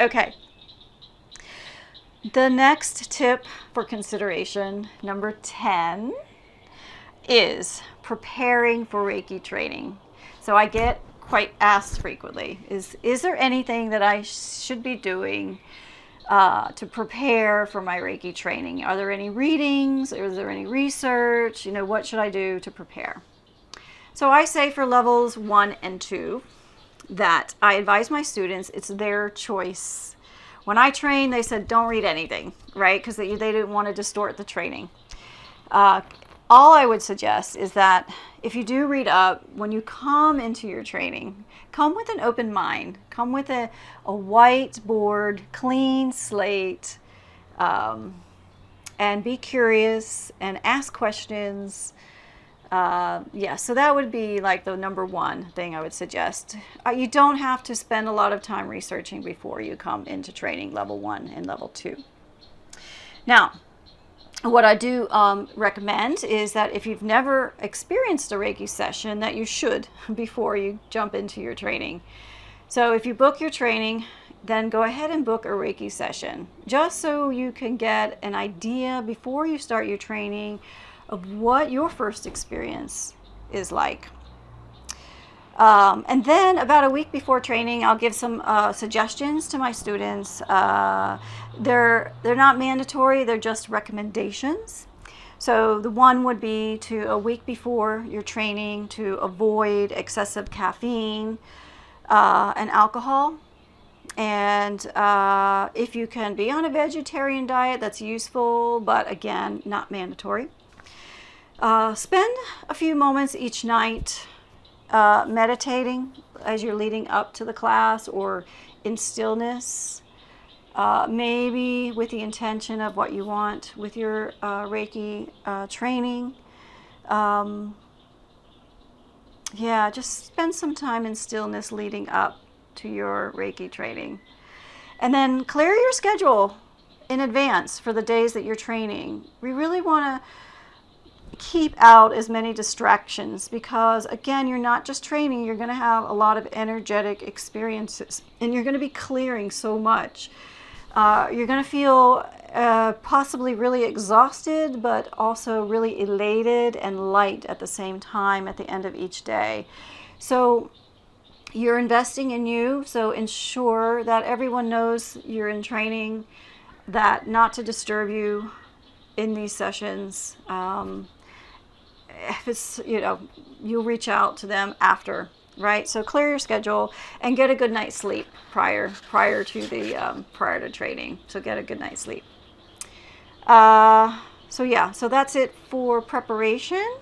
Okay. The next tip for consideration, number 10, is preparing for Reiki training. So I get quite asked frequently, is there anything that I should be doing to prepare for my Reiki training? Are there any readings? Is there any research? What should I do to prepare? So I say for levels 1 and 2 that I advise my students it's their choice. When I train, they said don't read anything, right? Because they didn't want to distort the training. All I would suggest is that if you do read up, when you come into your training, come with an open mind. Come with a whiteboard, clean slate, and be curious and ask questions. So that would be like the number one thing I would suggest. You don't have to spend a lot of time researching before you come into training level 1 and level 2. Now, what I do recommend is that if you've never experienced a Reiki session, that you should before you jump into your training. So if you book your training, then go ahead and book a Reiki session, just so you can get an idea before you start your training of what your first experience is like. And then about a week before training, I'll give some suggestions to my students. They're not mandatory, they're just recommendations. So the one would be to a week before your training to avoid excessive caffeine and alcohol. And if you can be on a vegetarian diet, that's useful, but again, not mandatory. Spend a few moments each night meditating as you're leading up to the class, or in stillness, maybe with the intention of what you want with your Reiki training. Just spend some time in stillness leading up to your Reiki training. And then clear your schedule in advance for the days that you're training. We really want to keep out as many distractions, because again, you're not just training, you're going to have a lot of energetic experiences, and you're going to be clearing so much. You're going to feel possibly really exhausted, but also really elated and light at the same time at the end of each day. So you're investing in you, so ensure that everyone knows you're in training, that not to disturb you in these sessions. If it's, you'll reach out to them after, right? So clear your schedule and get a good night's sleep prior to training. So get a good night's sleep. So that's it for preparation.